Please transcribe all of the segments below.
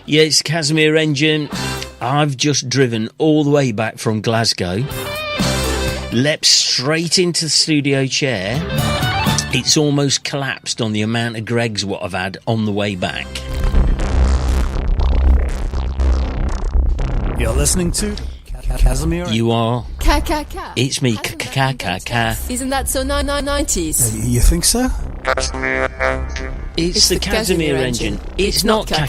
Yeah, it's Casimir Engine. I've just driven all the way back from Glasgow. Leapt straight into the studio chair. It's almost collapsed on the amount of Greggs what I've had on the way back. You're listening to Casimir. You are. Ka. It's me. Ka. Isn't that so 990s? You think so? It's the Casimir Engine. It's not Ka.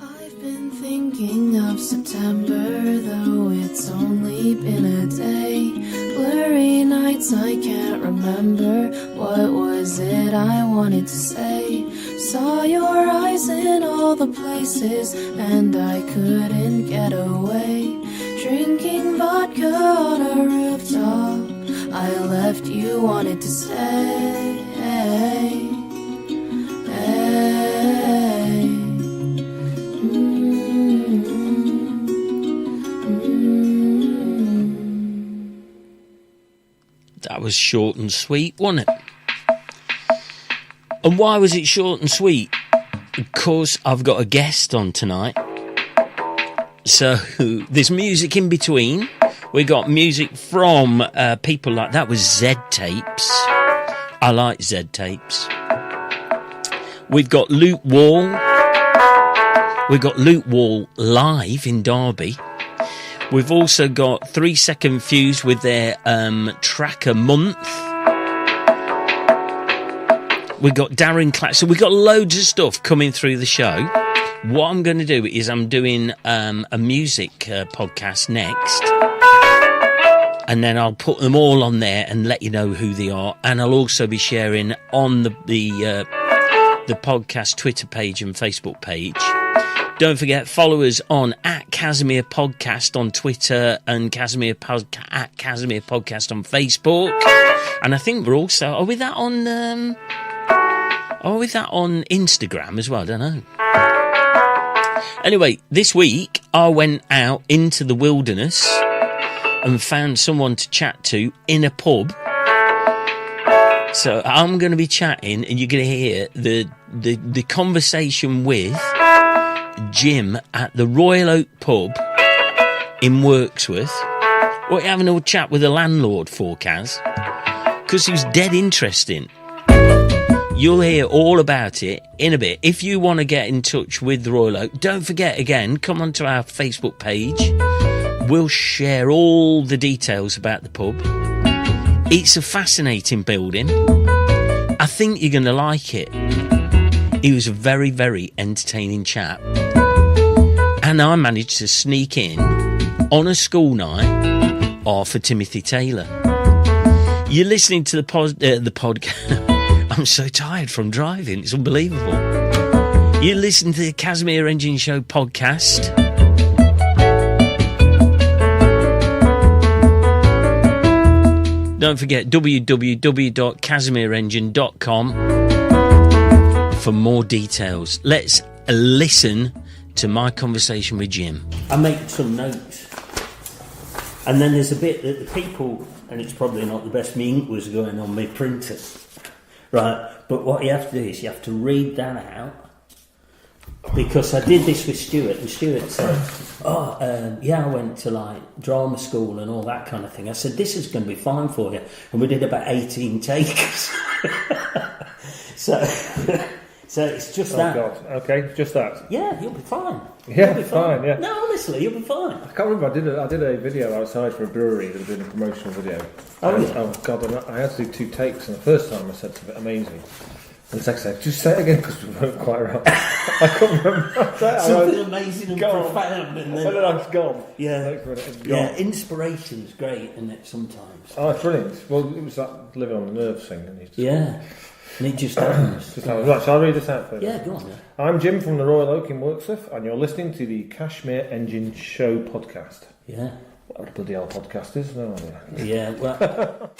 I've been thinking of September, though it's only been a day. Blurry nights, I can't remember. What was it I wanted to say? Saw your eyes in all the places, and I couldn't get away. Drinking vodka on a rooftop, I left, you wanted to stay. That was short and sweet, wasn't it? And why was it short and sweet? Because I've got a guest on tonight. So there's music in between. We got music from people like that was Z Tapes. I like Z Tapes. We've got Luke Wall. We've got Luke Wall live in Derby. We've also got 3 Second Fuse with their track a month. We've got Darren Clack. So we've got loads of stuff coming through the show. What I'm going to do is I'm doing a music podcast next. And then I'll put them all on there and let you know who they are. And I'll also be sharing on the podcast Twitter page and Facebook page. Don't forget, follow us on @Casimir Podcast on Twitter and Casimir Podcast on Facebook. And I think we're also are we that on Instagram as well? I don't know. Anyway, this week I went out into the wilderness and found someone to chat to in a pub. So I'm going to be chatting, and you're going to hear the conversation with Jim at the Royal Oak pub in Wirksworth. We're having a chat with the landlord for Kaz, because he was dead interesting. You'll hear all about it in a bit. If you want to get in touch with the Royal Oak, don't forget, again, come onto our Facebook page. We'll share all the details about the pub. It's a fascinating building. I think you're going to like it. He was a very, very entertaining chap. And I managed to sneak in on a school night for Timothy Taylor. You're listening to the podcast. I'm so tired from driving. It's unbelievable. You listen to the Casimir Engine Show podcast. Don't forget www.casimirengine.com for more details. Let's listen to my conversation with Jim. I make some notes. And then there's a bit that the people, and it's probably not the best, my ink was going on my printer. Right, but what you have to do is you have to read that out, because I did this with Stuart, and Stuart said, I went to drama school and all that kind of thing. I said, this is going to be fine for you, and we did about 18 takes. so it's just that. God. Okay, just that. Yeah, you'll be fine. Yeah, you'll be fine. Yeah. No, honestly, you'll be fine. I can't remember. I did a video outside for a brewery. They were doing a promotional video. Oh God! And I had to do 2 takes, and the first time I said it's amazing. And the second time, just say it again because we weren't quite right. I can't remember. Something amazing and profound, and then I was gone. Yeah, gone. Yeah. Inspiration's great, isn't it? Sometimes. Oh, it's brilliant. Well, it was that living on the nerves thing, and yeah. And it just happens. Right, shall I read this out for you? Yeah, go on. Yeah. I'm Jim from the Royal Oak in Wirksworth, and you're listening to the Casimir Engine Show podcast. Yeah. What a bloody hell podcast is, no idea. Yeah, well...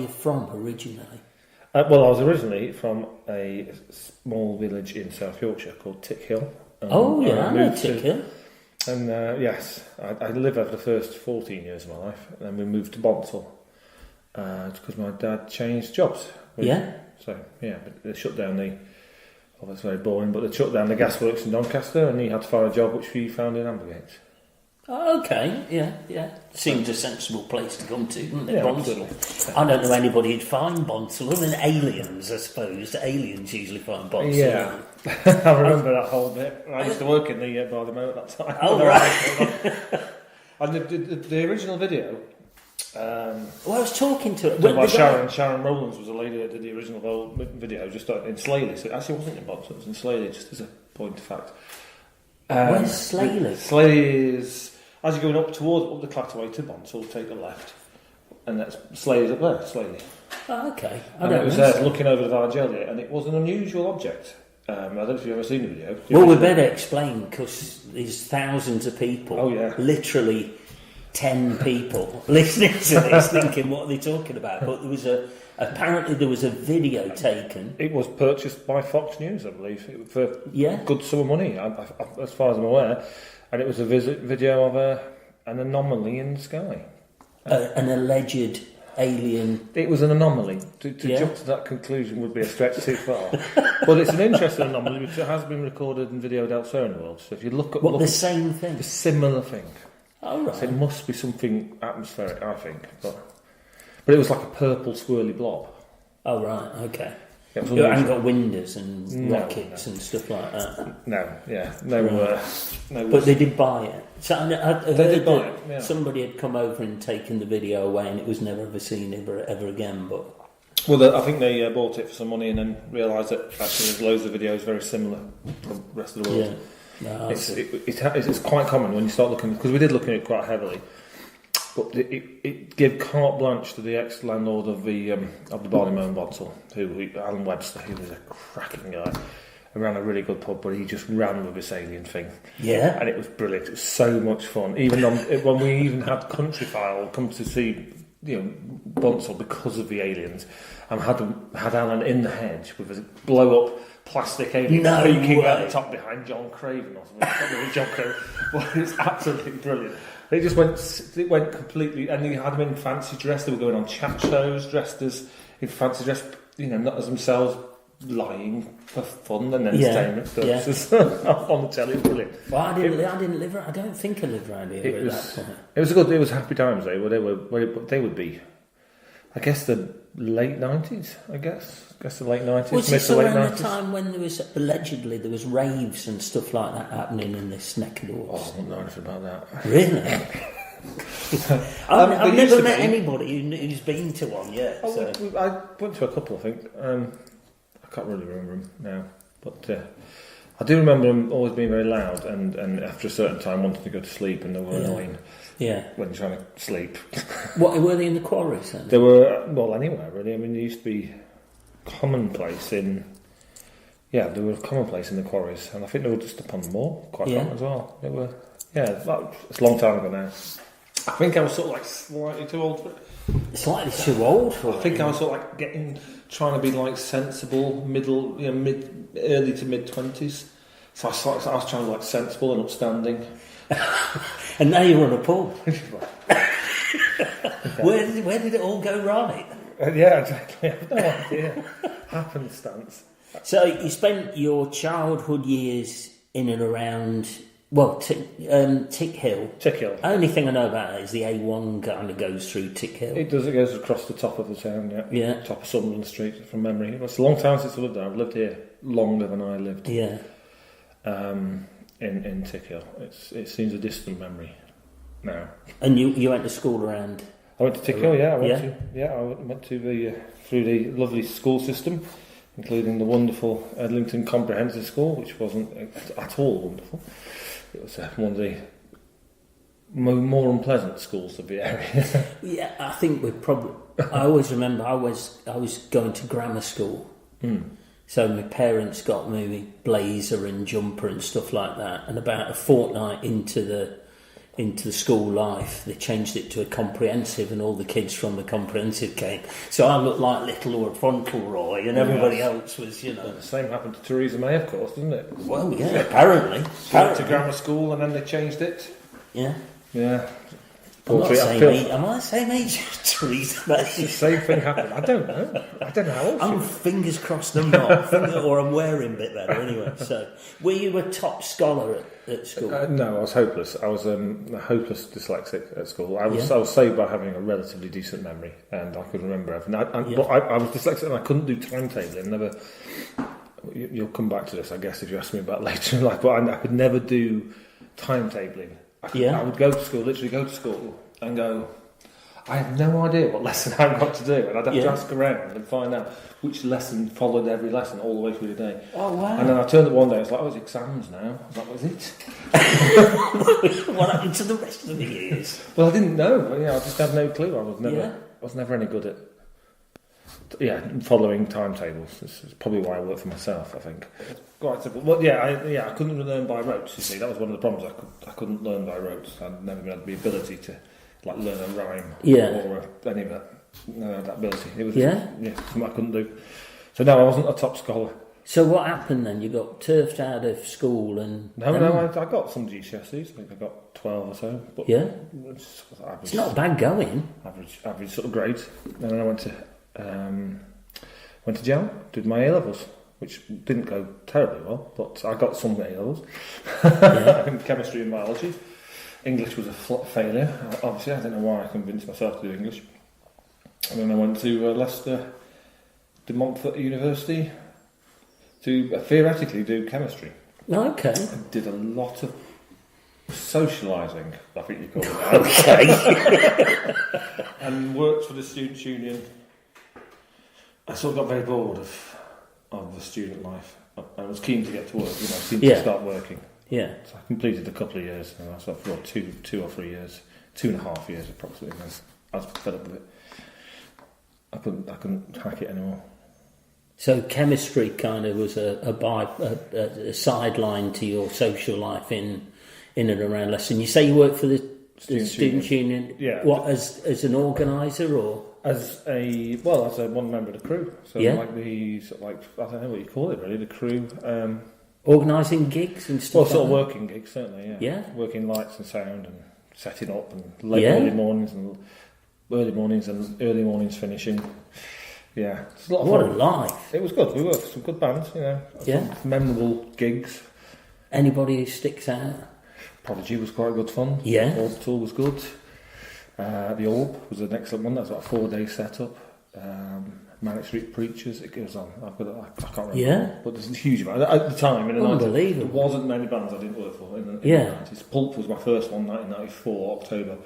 you from originally? Well, I was originally from a small village in South Yorkshire called Tick Hill. I know Tick Hill. And yes, I lived there for the first 14 years of my life, and then we moved to Bonsall because my dad changed jobs. So, but they shut down it's very boring, but they shut down the gasworks in Doncaster, and he had to find a job which we found in Ambergate. Oh, okay, yeah. Seems a sensible place to come to, doesn't it, Bonsall? Absolutely. I don't know anybody who'd find Bonsall, other than aliens, I suppose. Aliens usually find Bonsall. Yeah, I remember that whole bit. I used to work in the by the moat at that time. Oh, right. And the original video... I was talking to it. By Sharon Rowlands was a lady that did the original video just in Slaley. So it actually wasn't in Bonsall, it was in Slaley, just as a point of fact. Where's Slaley? Slaley is, as you're going up the Clatterway to Bonsall, take the left. And that's Slaley's up there, Slaley. Oh, okay. It was there looking over the Vargelia, and it was an unusual object. I don't know if you've ever seen the video. Well, we better explain, because there's thousands of people. Oh, yeah. Literally 10 people listening to this thinking, what are they talking about? But apparently there was a video taken. It was purchased by Fox News, I believe, for good sum of money, as far as I'm aware. And it was a video of an anomaly in the sky. An alleged alien. It was an anomaly. To jump to that conclusion would be a stretch too far. But it's an interesting anomaly which has been recorded and videoed elsewhere in the world. So if you look at the same thing? The similar thing. Oh, right. So it must be something atmospheric, I think. But it was like a purple swirly blob. Oh, right, okay. It hadn't got windows and rockets and stuff like that. No. But they did buy it. So I heard did buy it, yeah. Somebody had come over and taken the video away, and it was never ever seen ever again. But I think they bought it for some money and then realised that actually there's loads of videos very similar to the rest of the world. Yeah. No, it's quite common when you start looking, because we did look at it quite heavily, but it gave carte blanche to the ex-landlord of the Barley Mow in Bonsall, Alan Webster, who was a cracking guy. He ran a really good pub, but he just ran with this alien thing. Yeah. And it was brilliant. It was so much fun. Even when we even had Countryfile come to see Bonsall because of the aliens, and had Alan in the hedge with a blow-up plastic alien peeking at the top behind John Craven or something. I can't remember John Craven. Well, it's absolutely brilliant. It went completely, and you had them in fancy dress. They were going on chat shows dressed in fancy dress, not as themselves, lying for fun and entertainment purposes on the telly. It was brilliant. Well, I don't think I lived around here at that point. It was happy times. They would be, I guess, the late 90s. I guess the late 90s. Was this around the time when there was allegedly raves and stuff like that happening in this neck of the woods? Oh, I don't know anything about that. Really? I've never met anybody who's been to one yet. I went to a couple, I think. I can't really remember them now, but I do remember them always being very loud, and after a certain time wanting to go to sleep, and they were annoying. Yeah, when you're trying to sleep. What were they in the quarries then? They were anywhere really. I mean, they used to be commonplace in. Yeah, they were commonplace in the quarries, and I think they were just up on the moor, quite common as well. They were. Yeah, it's a long time ago now. I think I was sort of slightly too old for it. Slightly too old for it? I think I was sort of trying to be sensible, early to mid 20s. So I was trying to sensible and upstanding. And now you're on a pub. Where did it all go right? Yeah, exactly. I have no idea. Happenstance. So you spent your childhood years in and around, Tick Hill. Tick Hill. Only thing I know about it is the A1 kind of goes through Tick Hill. It does. It goes across the top of the town. Yeah. Yeah. Top of Sunderland Street, from memory. It's a long time since I lived there. I've lived here longer than I lived. Yeah. In Tick Hill, it seems a distant memory now. And you went to school around? I went to Tick Hill. Yeah. I went to through the lovely school system, including the wonderful Edlington Comprehensive School, which wasn't at all wonderful. It was one of the more unpleasant schools of the area. Yeah, I think I always remember I was going to grammar school. So my parents got me blazer and jumper and stuff like that. And about a fortnight into the into the school life, they changed it to a comprehensive, and all the kids from the comprehensive came. So I looked like little Lord Fauntleroy, and everybody else was, The same happened to Theresa May, of course, didn't it? Well, yeah, apparently. Went to grammar school and then they changed it. Yeah. Yeah. Am I the same age as Theresa May? The same thing happened. I don't know how old I'm fingers crossed I'm not, or I'm wearing a bit better anyway. So, were you a top scholar at school? No, I was hopeless. I was a hopeless dyslexic at school. I was saved by having a relatively decent memory, and I could remember everything. But I was dyslexic and I couldn't do timetabling. Never. You'll come back to this, I guess, if you ask me about later in life. But I could never do timetabling. I would go to school, literally go to school and go, I have no idea what lesson I've got to do, and I'd have to ask around and find out which lesson followed every lesson all the way through the day. Oh, wow. And then I turned up one day, it's like, it's exams now. I was like, was it? What happened to the rest of the years? Well, I didn't know. I just had no clue. I was never any good at following timetables. This is probably why I work for myself, I think. Quite simple. Well, I couldn't learn by rote. You see, that was one of the problems. I couldn't learn by rote. I'd never had the ability to learn a rhyme or any of that. No, that ability. It was something I couldn't do. So no, I wasn't a top scholar. So what happened then? You got turfed out of school and... No, I got some GCSEs. I think I got 12 or so. But it's not bad going. Average sort of grades. And then I went to JAM, did my A-levels, which didn't go terribly well, but I got some A-levels. In chemistry and biology. English was a failure. Obviously, I don't know why I convinced myself to do English. And then I went to Leicester, De Montfort University, to theoretically do chemistry. Okay. I did a lot of socialising, I think you call it. Okay. And worked for the Students' Union. I sort of got very bored of the student life. I was keen to get to work, keen to start working. Yeah. So I completed a couple of years, and I thought for 2 or 3 years, 2.5 years approximately. I was fed up with it. I couldn't hack it anymore. So chemistry kind of was a sideline to your social life in and around Leicester. You say you worked for the Students' Union. Yeah. What, as an organiser or? As one member of the crew. So I don't know what you call it really, the crew. Organising gigs and stuff. Well, sort of working gigs, certainly. Yeah. Working lights and sound and setting up and early mornings and early mornings finishing. Yeah, it's a lot of fun. What a life! It was good. We worked with some good bands, some memorable gigs. Anybody who sticks out? Prodigy was quite good fun. Yeah. Orbital was good. The Orb was an excellent one. That's like a 4-day setup. Manic Street Preachers. It goes on. I can't remember. Yeah. But there's a huge amount at the time in the 90s. There wasn't many bands I didn't work for in the 90s. Pulp was my first one, 1994 October.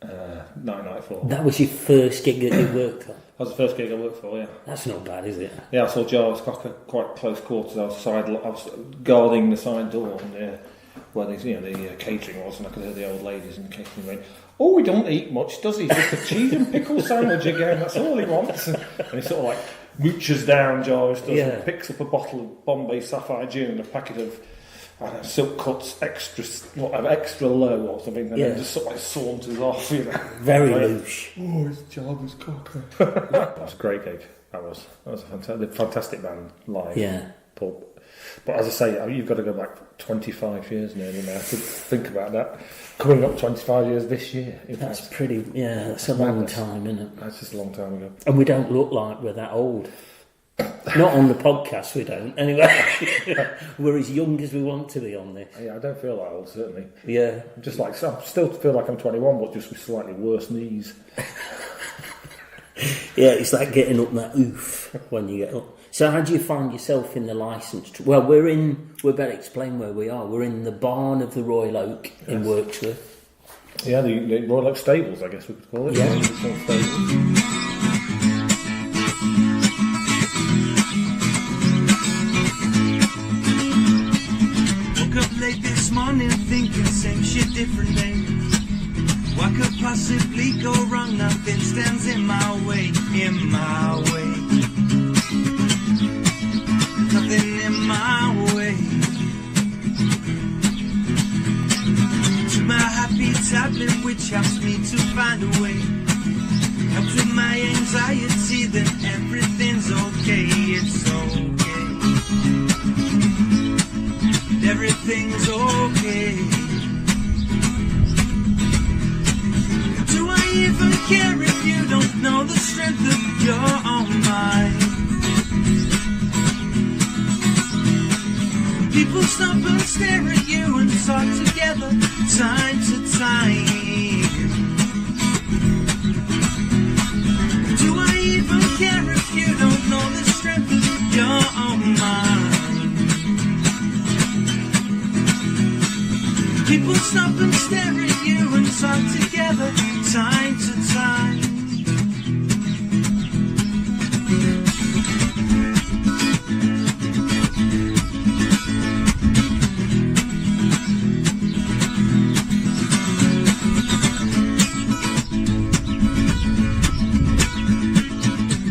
1994. That was your first gig that you worked on? That was the first gig I worked for, yeah. That's not bad, is it? Yeah, I saw Jarvis Cocker quite close quarters. I was guarding the side door where the catering was, and I could hear the old ladies in the catering room. Oh, he don't eat much, does he? Just a cheese and pickle sandwich again, that's all he wants. And he sort of like mooches down, Jarvis does, and picks up a bottle of Bombay Sapphire Gin and a packet of Silk Cuts extra low or something, and then just sort of like saunters off, Very louche. Oh, it's Jarvis Cocker. That was a great gig. That was a fantastic band live. Yeah. Pulp. But as I say, you've got to go back 25 years nearly now to think about that. Coming up 25 years this year. That's that's a long time, isn't it? That's just a long time ago. And we don't look like we're that old. Not on the podcast, we don't. Anyway, we're as young as we want to be on this. Yeah, I don't feel that old, certainly. Yeah. I still feel like I'm 21, but just with slightly worse knees. Yeah, it's like getting up that oof when you get up. So how do you find yourself in the licence? Well, we better explain where we are. We're in the barn of the Royal Oak in Wirksworth. Yeah, the Royal Oak Stables, I guess we could call it. Yeah. Woke up late this morning thinking same shit, different day. What could possibly go wrong? Nothing stands in my way, Nothing in my way. To my happy something which helps me to find a way. Helps with my anxiety, then everything's okay. It's okay. Everything's okay. Do I even care if you don't know the strength of your own mind? People stop and stare at you and talk together time to time. Do I even care if you don't know the strength of your own mind? People stop and stare at you and talk together time to time.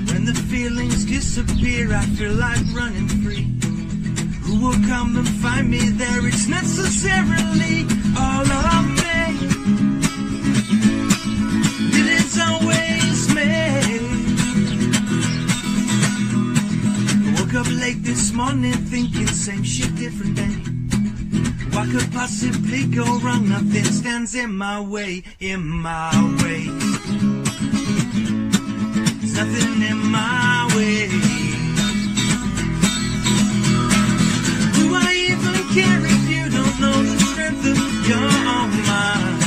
When the feelings disappear, I feel like running free. Who will come and find me there? It's necessarily all of me. It is always me. I woke up late this morning thinking same shit, different day. What could possibly go wrong? Nothing stands in my way, in my way. There's nothing in my way. Care if you don't know the strength of your own mind.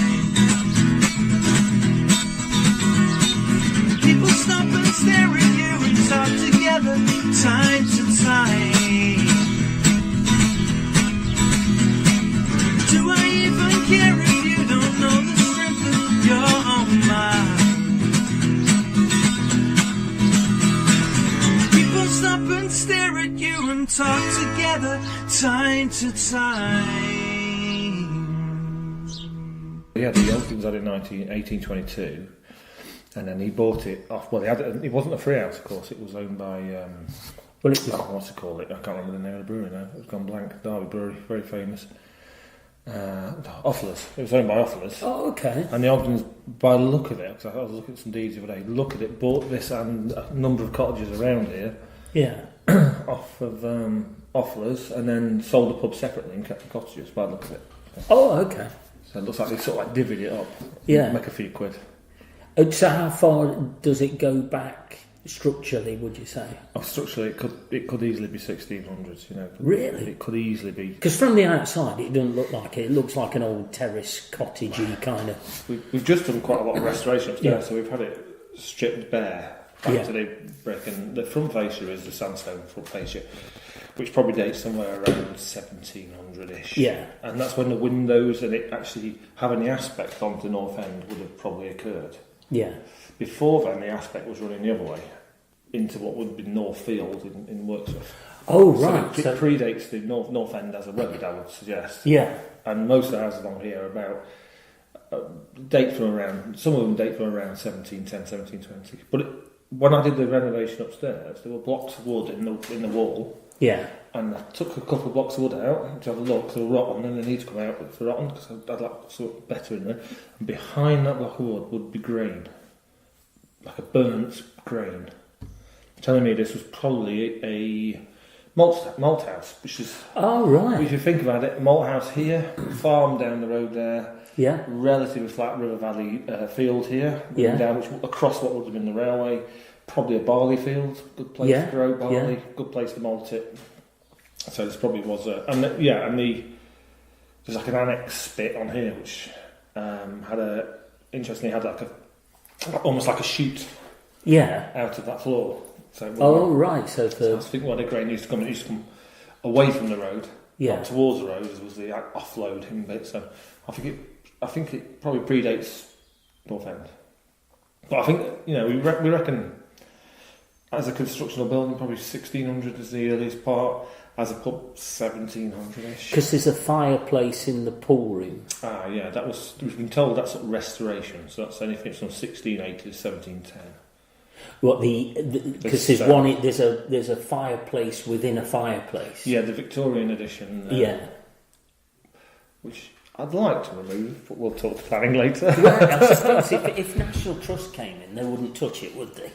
People stop and stare at you and talk together time to time. Do I even care if you don't know the strength of your own mind? People stop and stare at you and talk together time to time. He had the Elkins had in 1822, and then he bought it off. Well, it wasn't a free house, of course. It was owned by well, it was, what's it called? I can't remember the name of the brewery now. It's gone blank. Derby Brewery, very famous. Offlers. It was owned by Offlers. Oh, okay. And the Ogdens, by the look of it, because I was looking at some deeds the other day, look at it, bought this and a number of cottages around here. Yeah. Off of Offlers, and then sold the pub separately and kept the cottages by the look of it. Oh, okay. So it looks like they sort of like divvied it up. Yeah. Make a few quid. So how far does it go back structurally, would you say? Oh, structurally, it could easily be 1600s, you know. Really? It could easily be. Because from the outside, it doesn't look like it. It looks like an old terrace cottagey kind of. We've just done quite a lot of restoration upstairs, Yeah. so we've had it stripped bare back to the brick, and the front fascia is the sandstone front fascia, which probably dates somewhere around 1700-ish. Yeah. And that's when the windows and it actually having the aspect onto the north end would have probably occurred. Yeah. Before then, the aspect was running the other way into what would be North Field in Wirksworth. Oh, right. So it predates the north end as a road, I would suggest. Yeah. And most of the houses along here are about date from around. Some of them date from around 1710, 1720. But when I did the renovation upstairs, there were blocks of wood in the wall. Yeah. And I took a couple of blocks of wood out to have a look. They were rotten, and they need to come out for rotten because I'd like something better in there. And behind that block of wood would be grain, like a burnt grain, telling me this was probably a malt house, which is. Oh, right. If you think about it, a malt house here, farm down the road there. Yeah. Relatively flat River Valley field here, Yeah. down which across what would have been the railway. Probably a barley field, good place to grow barley, good place to malt it. So this probably was there's like an annex bit on here which interestingly had almost like a chute out of that floor. So right. So I was thinking, the grain used to come away from the road, not towards the road, as was the offloading bit. So I think it probably predates North End. But I think we reckon. As a constructional building, probably 1600 is the earliest part. As a pub, 1700-ish. Because there's a fireplace in the pool room. Ah, yeah, we've been told that's restoration, so that's anything from 1680 to 1710. What because there's a fireplace within a fireplace. Yeah, the Victorian edition. Yeah. Which I'd like to remove, but we'll talk planning later. I suppose if National Trust came in, they wouldn't touch it, would they?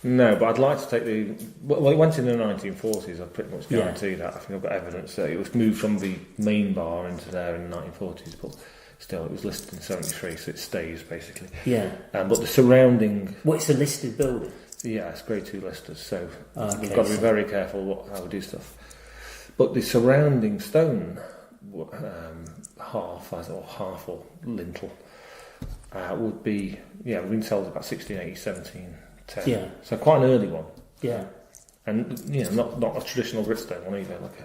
No, but I'd like to take the... Well, it went in the 1940s, I pretty much Yeah. guarantee that. I think I've got evidence that it was moved from the main bar into there in the 1940s, but still, it was listed in 73, so it stays, basically. Yeah. But the surrounding... Well, it's a listed building. Yeah, it's grade 2 listers, so Okay, we've got to be very careful how we do stuff. But the surrounding stone, half or lintel, would be... Yeah, we've been sold about 1680, 1710. Yeah. So quite an early one. Yeah. And, not a traditional gritstone one either, like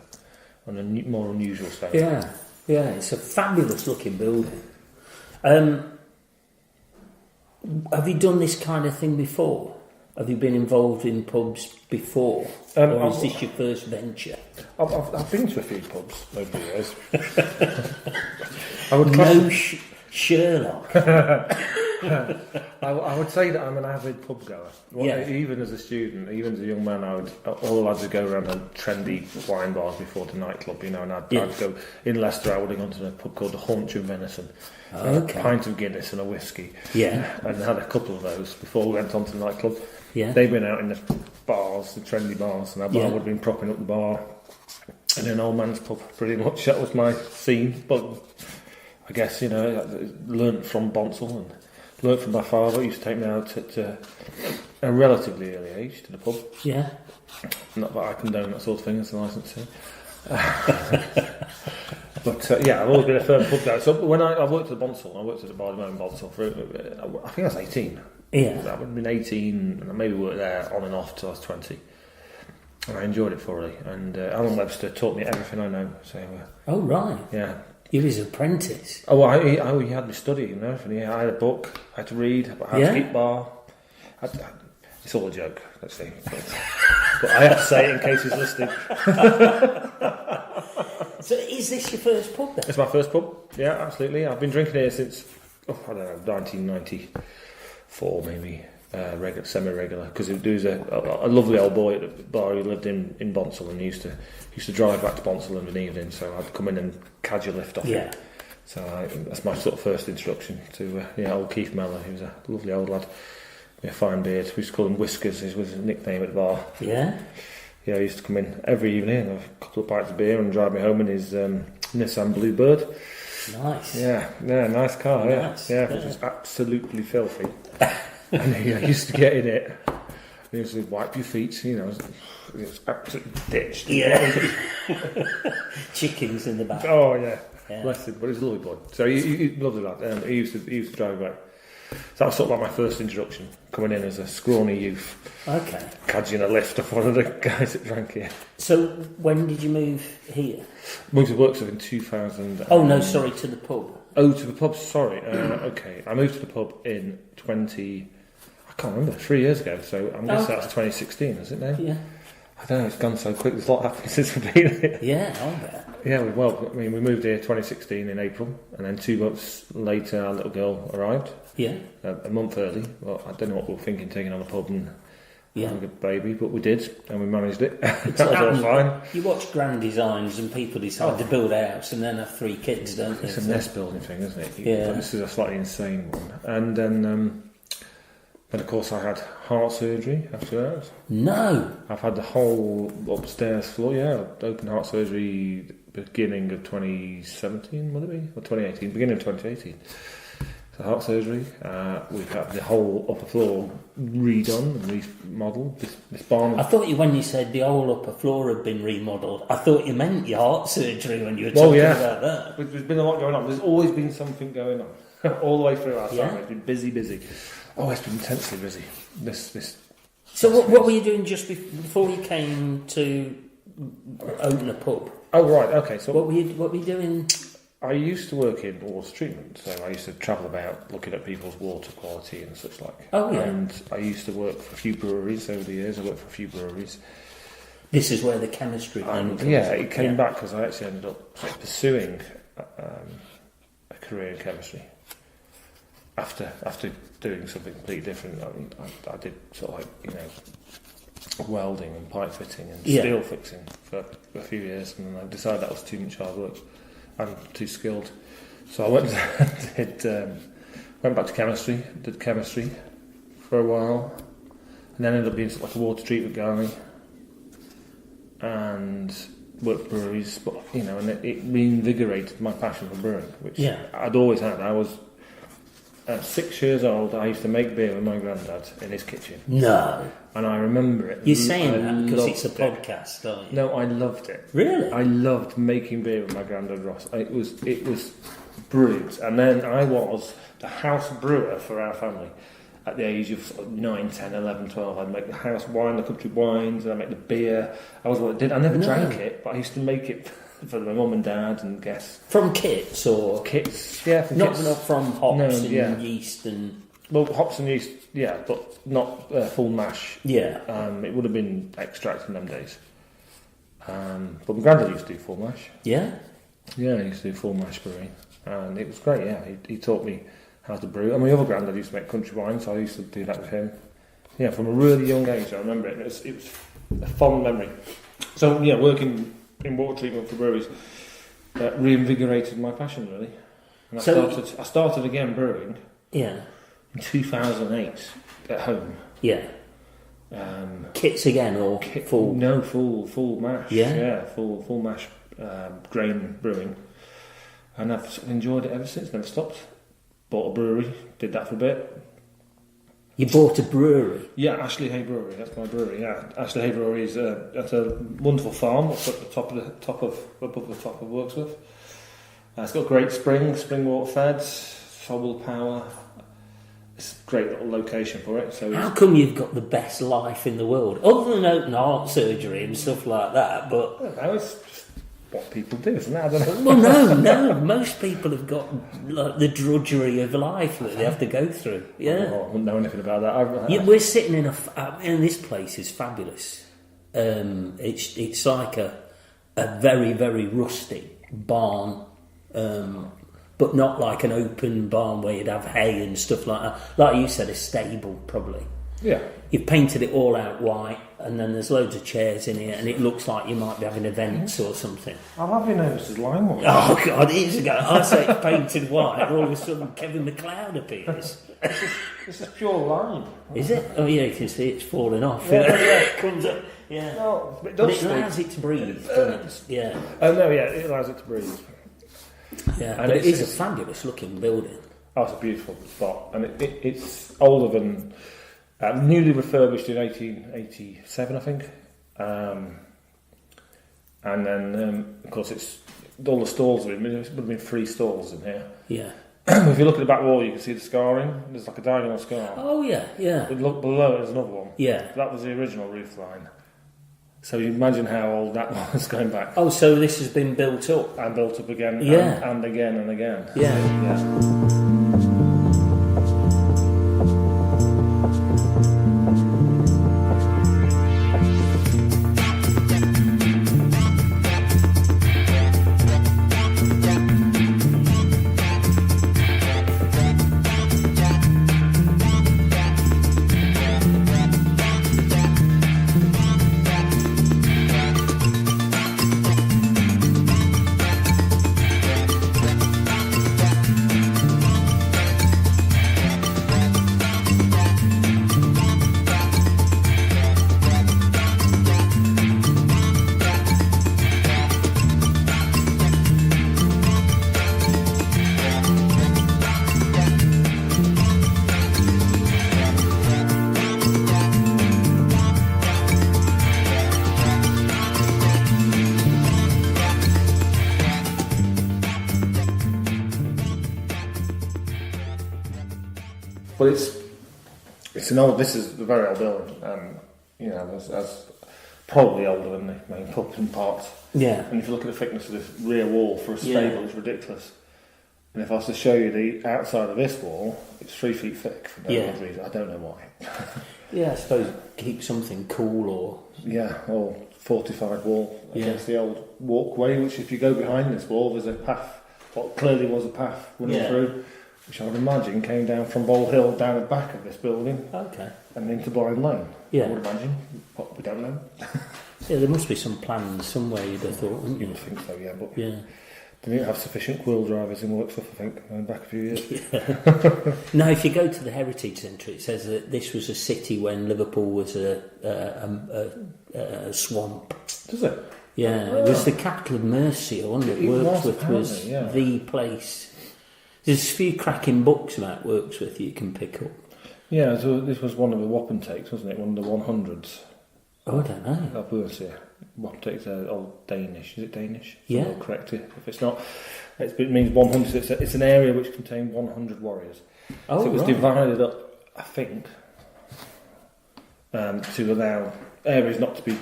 a more unusual stone. Yeah. Yeah, it's a fabulous looking building. Have you done this kind of thing before? Have you been involved in pubs before? Or is this your first venture? I've been to a few pubs over the years. I would class Sherlock. I would say that I'm an avid pub goer. Even as a student, even as a young man, all the lads would go around to trendy wine bars before the nightclub, and I'd go in Leicester. I would have gone to a pub called the Haunch of Venison, a pint of Guinness and a whiskey. Yeah, and had a couple of those before we went on to the nightclub. Yeah, they've been out in the bars, the trendy bars, and I would have been propping up the bar in an old man's pub. Pretty much that was my scene, but I guess I learnt from Bonsall and learnt from my father. He used to take me out at a relatively early age to the pub. Yeah. Not that I condone that sort of thing as a licensee. But I've always been a firm pub guy. So when I worked at the Bonsall, I worked at the bar in Bonsall for, I think I was 18. Yeah. I would have been 18, and I maybe worked there on and off till I was 20. And I enjoyed it thoroughly. And Alan Webster taught me everything I know. So. Oh right. Yeah. You was an apprentice. Oh, he had me study and everything. I had a book I had to read about how to keep bar. It's all a joke, let's see. But I have to say it in case he's listening. So is this your first pub then? It's my first pub, yeah, absolutely. I've been drinking here since, 1994 maybe, semi-regular. Because there was a lovely old boy at the bar who lived in Bonsall and used to drive back to Bonsall in an evening, so I'd come in and cadge a lift off him. So that's my sort of first introduction to old Keith Mellor, who was a lovely old lad. A fine beard. We used to call him Whiskers, his was his nickname at the bar. Yeah? Yeah, he used to come in every evening, have a couple of pints of beer and drive me home in his Nissan Bluebird. Nice. Yeah, nice car, Nice. yeah, which was absolutely filthy. And he used to get in it, and he used to wipe your feet, it was absolutely ditched. Yeah. Chickens in the back. Oh, yeah. Bless him, but he's a lovely boy. So he lovely lad. He used to drive back. So that was sort of like my first introduction, coming in as a scrawny youth. Okay. Cadging a lift off one of the guys that drank here. So when did you move here? Moved to Wirksworth in 2000. Oh no, sorry, to the pub. Oh, to the pub, sorry. Okay, I moved to the pub in I can't remember, 3 years ago, so I'm guessing that's 2016, is it now? Yeah. I don't know, it's gone so quick, there's a lot happened since we've been here. Yeah, I'll bet. Yeah, we moved here 2016 in April, and then 2 months later our little girl arrived. Yeah. A month early. Well, I don't know what we were thinking, taking on a pub and having a baby, but we did, and we managed it. That was all fine. You watch grand designs and people decide to build a house and then have 3 kids, don't they? It's a nest building thing, isn't it? Yeah. This is a slightly insane one. And then of course I had heart surgery after that. No. I've had the whole upstairs floor, open heart surgery beginning of 2017, would it be? Or 2018, beginning of 2018. So heart surgery. We've had the whole upper floor redone and remodelled. This barn. I thought when you said the whole upper floor had been remodelled, I thought you meant your heart surgery when you were talking about that. There's been a lot going on. There's always been something going on all the way through our time. It's been busy. Oh, it's been intensely busy. This. So what were you doing just before you came to open a pub? Oh right, okay. So what were you doing? I used to work in water treatment, so I used to travel about looking at people's water quality and such like. Oh yeah. And I used to work for a few breweries over the years. I worked for a few breweries. This is where the chemistry comes. It came back because I actually ended up pursuing a career in chemistry. After doing something completely different, I did sort of like welding and pipe fitting and steel fixing for a few years, and I decided that was too much hard work. I'm too skilled, So I went back to chemistry, did chemistry for a while, and then ended up being like a water treatment guy, and worked breweries. But and it reinvigorated my passion for brewing, which I'd always had. I was at 6 years old. I used to make beer with my granddad in his kitchen. No. And I remember it. You're saying that because it's a podcast, aren't you? No, I loved it. Really? I loved making beer with my granddad Ross. It was brilliant. And then I was the house brewer for our family. At the age of 9, 10, 11, 12, I'd make the house wine, the country wines, and I'd make the beer. I was what I did. I never drank it, but I used to make it for my mum and dad and guests. From kits or kits? Yeah, from not kits. Not from hops and yeast and. Well, hops and yeast, yeah, but not full mash. Yeah. It would have been extract in them days. But my granddad used to do full mash. Yeah. Yeah, he used to do full mash brewing, and it was great. Yeah, he taught me how to brew. And my other granddad used to make country wine, so I used to do that with him. Yeah, from a really young age, I remember it. It was a fond memory. So yeah, working in water treatment for breweries reinvigorated my passion really. And I started again brewing. Yeah. In 2008 at home. Yeah. Kits again or full? No, full mash. Yeah. Full mash grain brewing, and I've sort of enjoyed it ever since. Never stopped. Bought a brewery, did that for a bit. You bought a brewery? Yeah, Ashley Hay Brewery. That's my brewery. Yeah, Ashley Hay Brewery is at a wonderful farm up at the above the top of Wirksworth. It's got great spring water fed, solar power. It's a great little location for it. So how come you've got the best life in the world, other than open heart surgery and stuff like that? But I don't know, it's just what people do, isn't it? I don't know. Well, no. Most people have got like the drudgery of life that they have to go through. Yeah, I wouldn't know anything about that. We're sitting in and this place is fabulous. It's like a very, very rustic barn. But not like an open barn where you'd have hay and stuff like that. Like you said, a stable, probably. Yeah. You've painted it all out white, and then there's loads of chairs in here, and it looks like you might be having events or something. I'll have you noticed as limewire. Oh, God, years ago, I say it's painted white, and all of a sudden Kevin McLeod appears. This is pure lime. Is it? Oh, yeah, you can see it's falling off. Yeah. It comes up. Yeah. No, but it allows it to breathe, doesn't it? Yeah. Oh, no, yeah, it allows it to breathe. Yeah, and it is a fabulous looking building. Oh, it's a beautiful spot, and it's older than newly refurbished in 1887, I think. And then, of course, it's all the stalls are in. There would have been 3 stalls in here. Yeah. If you look at the back wall, you can see the scarring. There's like a diagonal scar. Oh yeah. But look below, there's another one. Yeah. That was the original roof line. So you imagine how old that was going back. Oh, so this has been built up? And built up again, yeah. and again and again. Yeah. But it's an old. This is a very old building. As probably older than the main pub in parts. Yeah. And if you look at the thickness of this rear wall for a stable, it's ridiculous. And if I was to show you the outside of this wall, it's 3 feet thick for no good reason. I don't know why. Yeah, I suppose keep something cool or... Yeah, or fortified wall against the old walkway, which if you go behind this wall, there's a path, what clearly was a path running through, which I would imagine came down from Bole Hill down the back of this building. Okay. And into Blind Lane. Yeah. I would imagine. But we don't know. Yeah, there must be some plans somewhere, you'd have thought, wouldn't you? You would think so, yeah. They didn't have sufficient quill drivers in Wirksworth, I think, going back a few years. No, if you go to the Heritage Centre, it says that this was a city when Liverpool was a swamp. Does it? Yeah, it was the capital of Mercia, wasn't it? It was, Wirksworth was apparently, the place. There's a few cracking books about Wirksworth you can pick up. Yeah, so this was one of the wapentakes, wasn't it? One of the 100s. Oh, I don't know. Of Mercia. Wapentakes are all Danish. Is it Danish? Yeah. I'll correct it. If it's not, it means 100. It's an area which contained 100 warriors. Oh, so it was right. divided up, I think, to allow areas not to be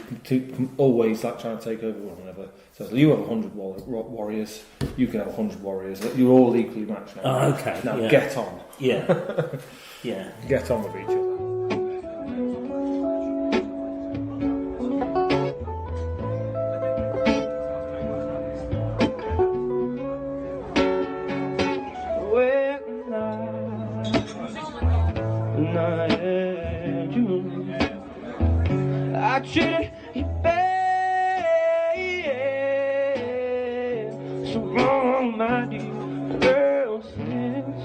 always like trying to take over one another. So you have 100 warriors, you can have 100 warriors. You're all equally matched now. Oh, okay. Now Yeah. get on. Yeah. Yeah. Get on with each other. I treated you bad, so wrong, my dear girl, since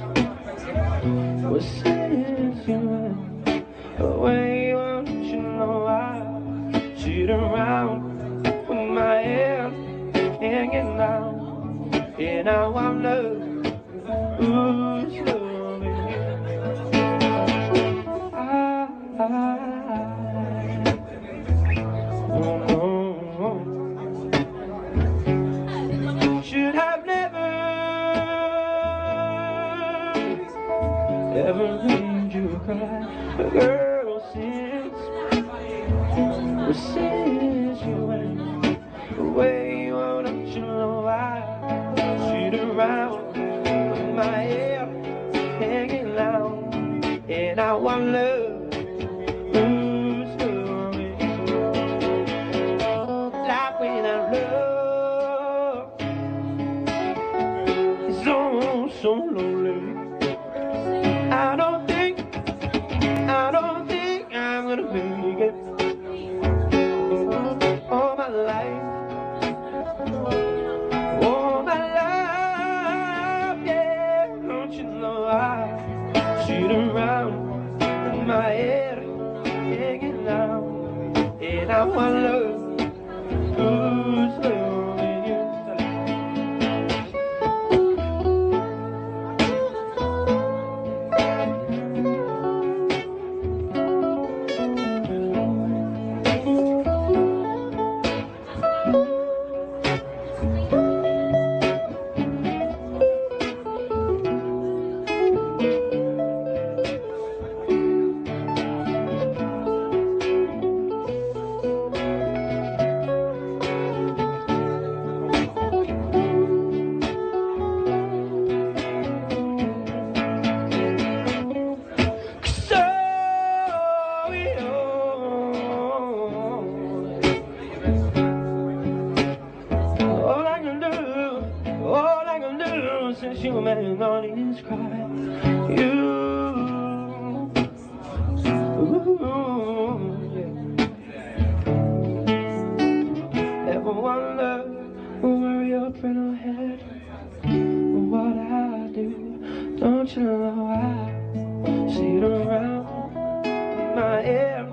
you went away, won't you know I cheat around with my head hanging down, and now I'm loved, who's loving you? Should have never ever made you cry, girl, since you went away, why don't you know I shoot around with my hair hanging down, and I want love. Who's loving you? Like when I love is so lonely. I don't think I'm gonna make it all my life. All my life, yeah. Don't you know I shoot around with my head hanging down, and I want love. Who's loving you? All I can do since you man on is cry. You, never one love will worry your parental head. What I do, don't you know I sit around my hair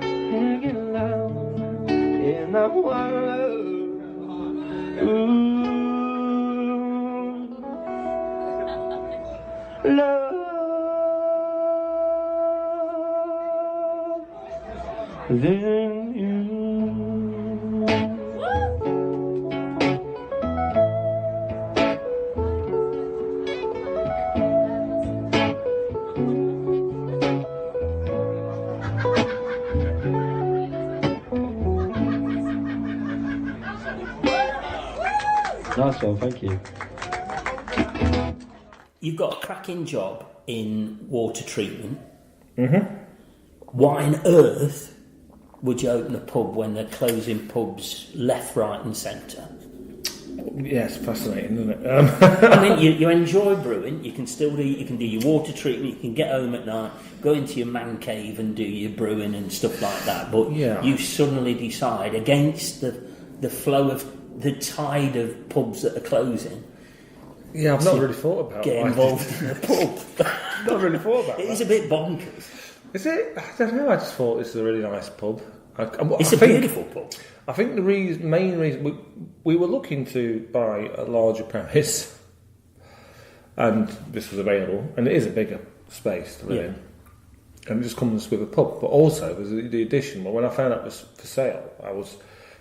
hanging down, and I want love. Ooh. Love, then you. Nice one, thank you. You've got a cracking job in water treatment. Mm-hmm. Why on earth would you open a pub when they're closing pubs left, right and centre? Yeah, it's fascinating, isn't it? I mean, you enjoy brewing, you can still do your water treatment, you can get home at night, go into your man cave and do your brewing and stuff like that, but Yeah. you suddenly decide, against the flow of the tide of pubs that are closing, Yeah, I've not really thought about get why involved in the pub. Not really thought about It that. is a bit bonkers. Is it? I don't know. I just thought this is a really nice pub. It's a beautiful pub. I think the main reason we were looking to buy a larger premise, and this was available, and it is a bigger space to live in, and it just comes with a pub. But also, there's the addition. Well, when I found out it was for sale, I was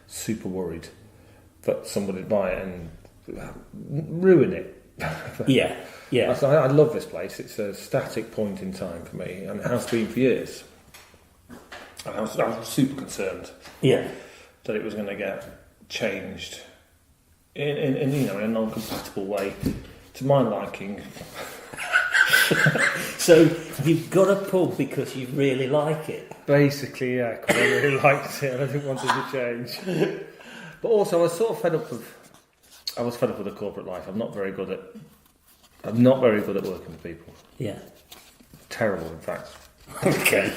super worried that somebody would buy it and ruin it. Yeah. I love this place. It's a static point in time for me, and it has been for years. And I was super concerned. Yeah. That it was going to get changed in a non-compatible way to my liking. So you've got a pub because you really like it. Basically, yeah, because I really liked it and I didn't want it to change. But also, I was sort of fed up with the corporate life. I'm not very good at working with people. Yeah. Terrible, in fact. Okay.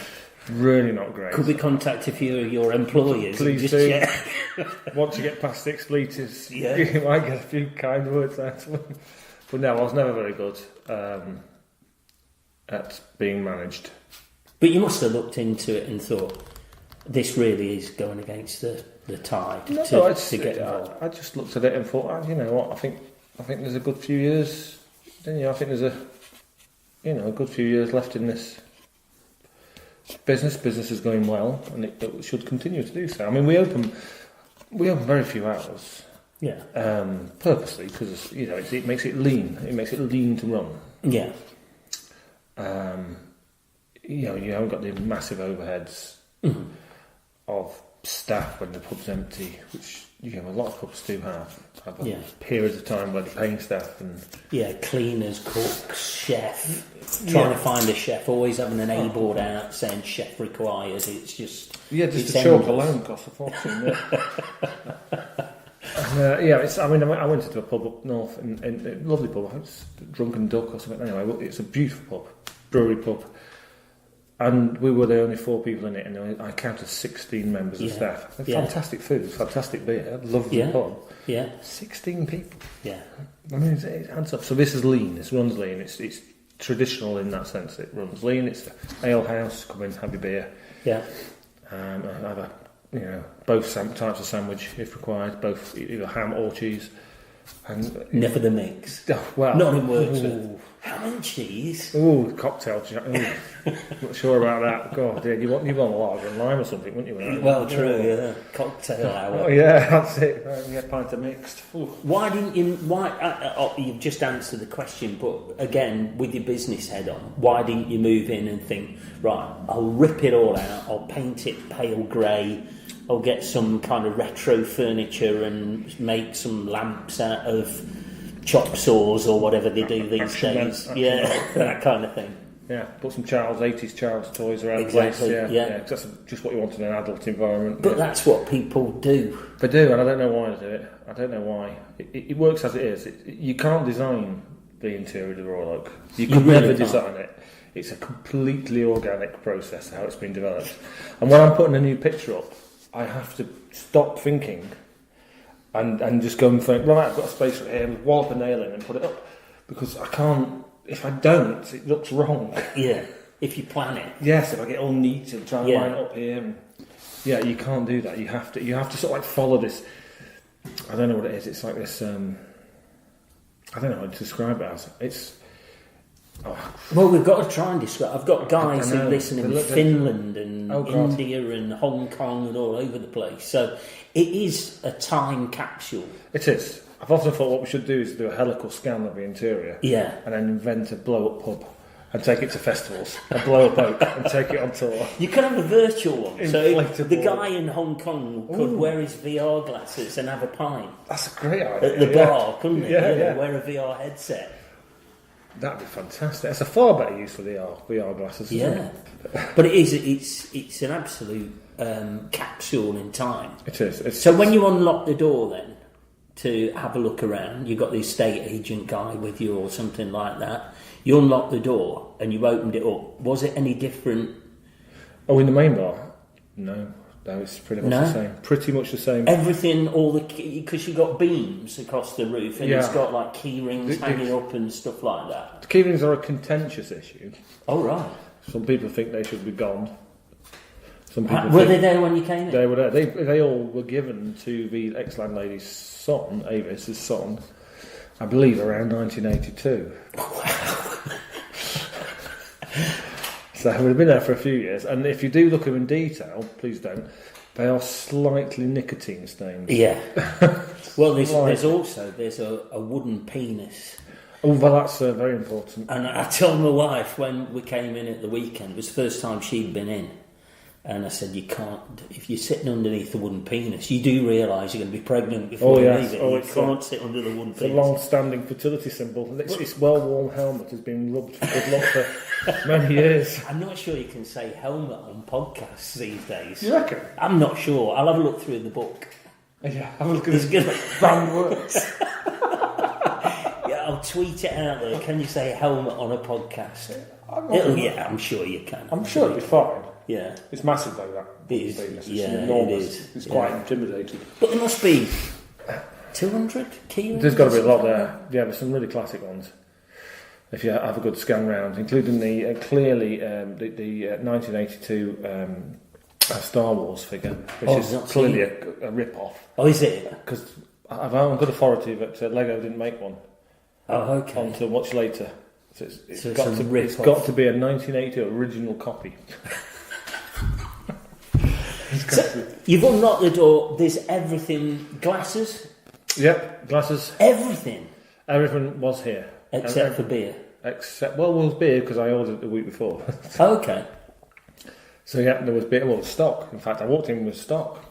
Really not great. Could we contact a few of your employers? Please and just do. check? Once you get past the expletives, Yeah. you might get a few kind words out of them. But no, I was never very good at being managed. But you must have looked into it and thought, this really is going against the tide to get involved. I just looked at it and thought, you know what, I think there's a good few years, didn't you? I think there's a good few years left in this business. Business is going well, and it should continue to do so. I mean, we open very few hours. Yeah. Purposely, because it makes it lean. It makes it lean to run. Yeah. You haven't got the massive overheads of staff when the pub's empty, which a lot of pubs do have periods of time where they're paying staff and cleaners, cooks, chef. Trying to find a chef, always having an A board out saying chef required. It's just just to show up alone costs a fortune. I went into a pub up north, and a lovely pub. I think it's Drunken Duck or something. Anyway, it's a beautiful pub, brewery pub. And we were the only 4 people in it, and I counted 16 members of staff. Fantastic food, fantastic beer, lovely pub. Yeah. 16 people. Yeah. I mean, it adds up. So this is lean, this runs lean, it's traditional in that sense. It runs lean, it's an ale house, come in, have your beer. Yeah. Have both types of sandwich if required, both either ham or cheese. And never the mix. Well, not in Wirksworth. Ham and cheese. Ooh, cocktail. Not sure about that. God, you want a lager and lime or something, wouldn't you? Well, true. Yeah, cocktail hour. Oh yeah, that's it. Get a pint of mixed. Ooh. Why didn't you? You've just answered the question, but again, with your business head on, why didn't you move in and think, right? I'll rip it all out. I'll paint it pale grey. I'll get some kind of retro furniture and make some lamps out of chop saws or whatever they do these days. That kind of thing. Yeah, put some 80s Charles toys around the place. Yeah, that's just what you want in an adult environment. But that's what people do. They do, and I don't know why they do it. I don't know why. It works as it is. You can't design the interior of the Royal Oak. You could really never design it. It's a completely organic process, how it's been developed. And when I'm putting a new picture up, I have to stop thinking and just go and think, right, I've got a space right here, and wallop a nail in and put it up. Because I can't, if I don't, it looks wrong. Yeah, if you plan it. Yes, if I get all neat and try and line it up here. And, you can't do that. You have to sort of like follow this. I don't know what it is. It's like this, I don't know how to describe it as. It's... Oh. Well, we've got to try and describe. I've got guys who listen in Finland and India and Hong Kong and all over the place. So it is a time capsule. It is. I've often thought what we should do is do a helical scan of the interior. Yeah. And then invent a blow-up pub and take it to festivals. A blow-up oak and take it on tour. You could have a virtual one. Inflatable. So the guy in Hong Kong could wear his VR glasses and have a pint. That's a great idea. At the bar, couldn't he? Yeah. Wear a VR headset. That'd be fantastic. That's a far better use for the VR glasses. Yeah, but it is. It's an absolute capsule in time. It is. So when you unlock the door, then to have a look around, you've got the estate agent guy with you or something like that. You unlock the door and you opened it up. Was it any different? Oh, in the main bar? No. No, it's pretty much the same. Pretty much the same. Everything, because you got beams across the roof, and it's got like key rings hanging up and stuff like that. The key rings are a contentious issue. Oh right. Some people think they should be gone. Some people Were they there when you came in? They were there. They all were given to the ex-landlady's son, Avis's son, I believe around 1982. So we've been there for a few years, and if you do look at them in detail, please don't, they are slightly nicotine stained. Yeah. Well, there's a wooden penis. Oh, well, that's very important. And I told my wife when we came in at the weekend, it was the first time she'd been in, and I said, you can't, if you're sitting underneath the wooden penis, you do realise you're going to be pregnant before you leave it. You can't sit under the wooden penis. It's a long-standing fertility symbol. Its well-worn helmet has been rubbed for good luck for many years. I'm not sure you can say helmet on podcasts these days. You reckon? I'm not sure. I'll have a look through the book. Yeah, have a look at this brand works. Yeah, I'll tweet it out there. Can you say helmet on a podcast? I'm sure you can. I'm sure it'll be fine. Yeah. It's massive though, that. It is. It's enormous. It is. It's quite intimidating. But there must be 200 key rings. There's got to be a lot there. Yeah, there's some really classic ones. If you have a good scan round, including the clearly the 1982 Star Wars figure, which is clearly a rip-off. Oh, is it? Because I've on good authority that Lego didn't make one. Oh, okay. Until much later. So it's got to be a 1982 original copy. So you've unlocked the door. There's everything. Glasses. Yep, glasses. Everything. Everything was here, except for beer. It was beer because I ordered it the week before. Okay. So yeah, there was beer. Well, stock. In fact, I walked in with stock.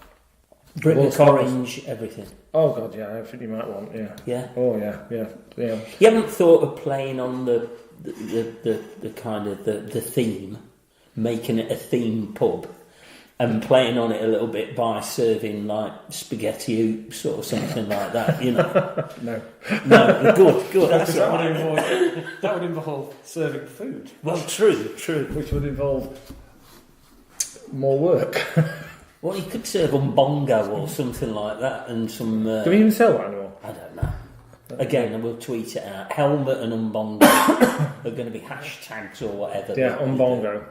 British orange, everything. Oh god, yeah, everything you might want. Yeah. Yeah. Oh yeah. You haven't thought of playing on the kind of the theme, making it a theme pub, and playing on it a little bit by serving like spaghetti hoops or something like that, you know? No, good. That's that would involve serving food. Well, true. Which would involve more work. Well, you could serve on bongo or something like that, and some. Do we even sell that anymore? I don't know. Again, we'll tweet it out. Helmet and umbongo are going to be hashtags or whatever. Yeah, umbongo.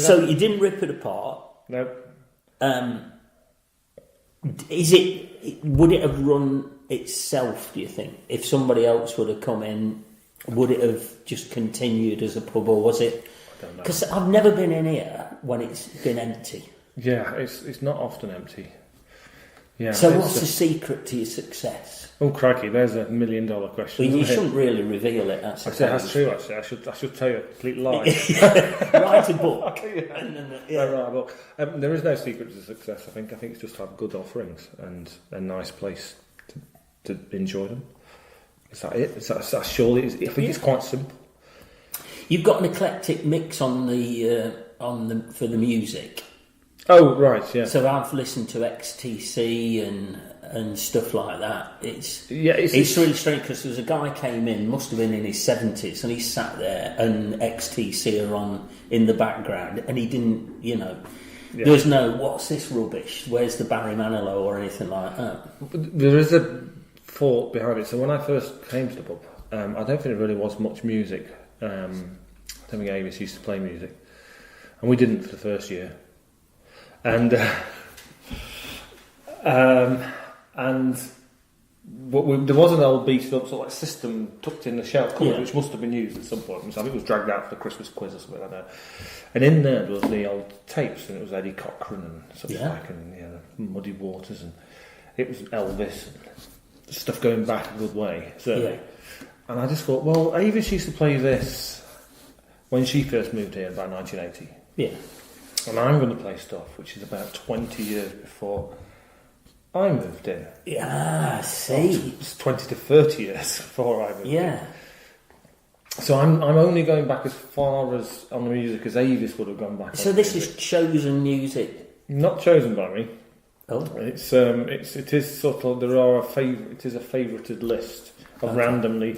So you didn't rip it apart. No. Would it have run itself, do you think? If somebody else would have come in, would it have just continued as a pub, or was it? I don't know. Because I've never been in here when it's been empty. Yeah, it's not often empty. Yeah. So what's the secret to your success? Oh crikey, there's $1 million question. Well, you isn't it? shouldn't really reveal it. That's true. Actually, I should tell you a complete lie. Write a book. Well, there is no secret to success. I think it's just have good offerings and a nice place to enjoy them. Is that it? Is that surely? I think it's quite simple. You've got an eclectic mix on the for the music. Oh right, yeah. So I've listened to XTC and stuff like that. It's really strange because there's a guy came in, must have been in his 70s, and he sat there and XTC are on in the background, and he didn't, there was no what's this rubbish? Where's the Barry Manilow or anything like that? There is a thought behind it. So when I first came to the pub, I don't think there really was much music. I don't think Avis used to play music, and we didn't for the first year. And there was an old beaten up sort of like system tucked in the shelf cupboard, which must have been used at some point. So I think it was dragged out for the Christmas quiz or something like that. And in there was the old tapes, and it was Eddie Cochran and such like, and Muddy Waters, and it was Elvis, and stuff going back a good way. Certainly. And I just thought, well, Avis used to play this when she first moved here about 1980. Yeah. And I'm going to play stuff which is about 20 years before I moved in. Yeah, I see. It's 20 to 30 years before I moved in. Yeah. So I'm only going back as far as on the music as Avis would have gone back. So this is chosen music? Not chosen by me. Oh. It is sort of, it is a favourited list of randomly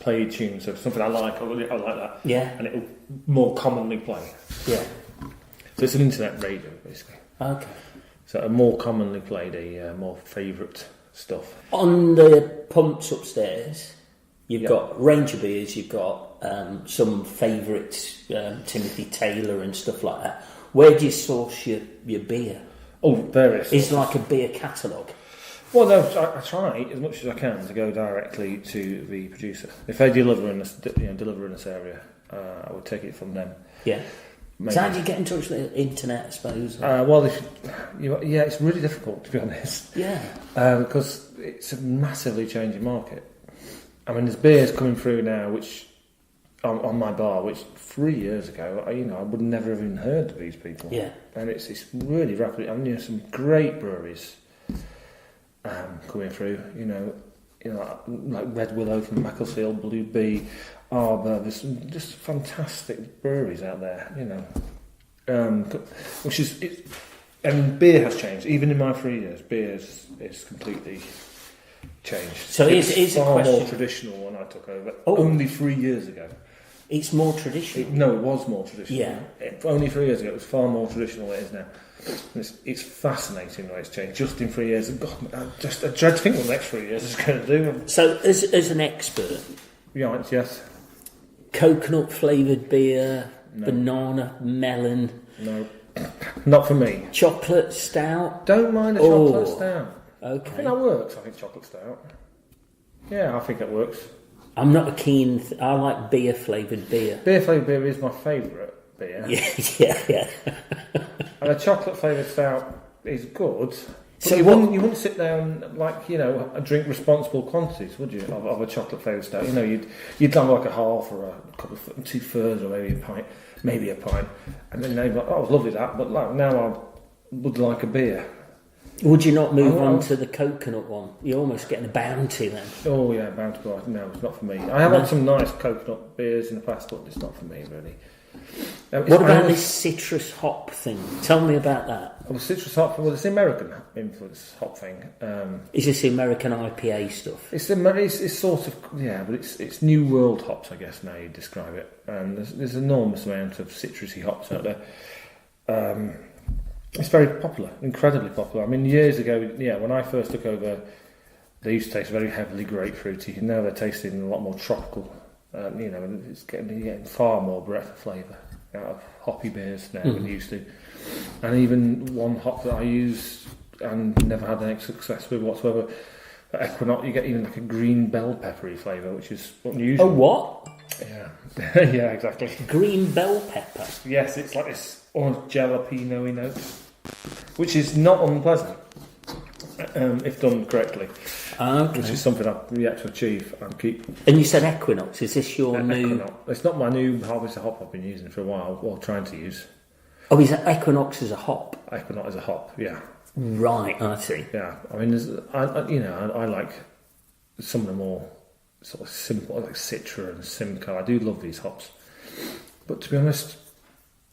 played tunes. So something I like that. Yeah. And it'll more commonly play. Yeah. So it's an internet radio, basically. Okay. So a more commonly played, more favourite stuff. On the pumps upstairs, you've got range of beers, you've got some favourites, Timothy Taylor and stuff like that. Where do you source your beer? Oh, various. It's like a beer catalogue. Well, no, I try as much as I can to go directly to the producer. If they deliver in this area, I would take it from them. Yeah. Maybe. So how do you get in touch with the internet, I suppose? It's really difficult, to be honest. Yeah. Because it's a massively changing market. I mean, there's beers coming through now, which on my bar, which 3 years ago, I would never have even heard of these people. Yeah. And it's really rapidly. I mean, some great breweries coming through. Like Red Willow from Macclesfield, Blue Bee, Arbor. There's some just fantastic breweries out there. Which is it. And beer has changed. Even in my 3 years, beer is completely changed. So it's far a question. more traditional when I took over. Oh. Only 3 years ago. It's more traditional. It was more traditional. Yeah. Only 3 years ago, it was far more traditional than it is now. And it's fascinating the way it's changed just in 3 years. God, I dread to think what the next 3 years is going to do. So, as an expert, Yes. coconut flavoured beer, No. banana, melon, No, not for me. chocolate stout. Don't mind a chocolate stout. I Okay. think that works. I think chocolate stout. Yeah, I think that works. I'm not a keen. I like beer flavoured beer. Beer flavoured beer is my favourite beer. Yeah. And a chocolate flavoured stout is good. But So you what- wouldn't sit down and drink responsible quantities, would you, of a chocolate flavoured stout? You'd have like a half or a couple of 2/3 or maybe a pint, and then they'd be like, "Oh, it was lovely that," but now I would like a beer. Would you not move Oh, on to the coconut one? You're almost getting a bounty then. Oh yeah, Bounty Bar. No, it's not for me. I have had some nice coconut beers in the past, but it's not for me really. What about this citrus hop thing? Tell me about that. Oh, citrus hop. Well, it's the American influence hop thing. Is this the American IPA stuff? It's sort of but it's New World hops, I guess now you describe it. And there's an enormous amount of citrusy hops out there. It's very popular, incredibly popular. I mean, years ago, when I first took over, they used to taste very heavily grapefruity. Now they're tasting a lot more tropical. And it's getting far more breadth of flavour. out of hoppy beers now than used to. And even one hop that I use and never had any success with whatsoever, at Equinox, you get even like a green bell peppery flavour, which is unusual. Oh, what? Yeah, yeah, exactly. Green bell pepper. Yes, it's like this orange jalapeno-y note, which is not unpleasant if done correctly. Okay. Which is something I've yet to achieve and keep. And you said Equinox. Is this your new? Equinox. It's not my new harvester hop I've been using for a while, or trying to use. Oh, is that Equinox as a hop? Equinox as a hop, yeah. Right, I see. Yeah, I mean, I like some of the more sort of simple, like Citra and Simcoe. I do love these hops, but to be honest,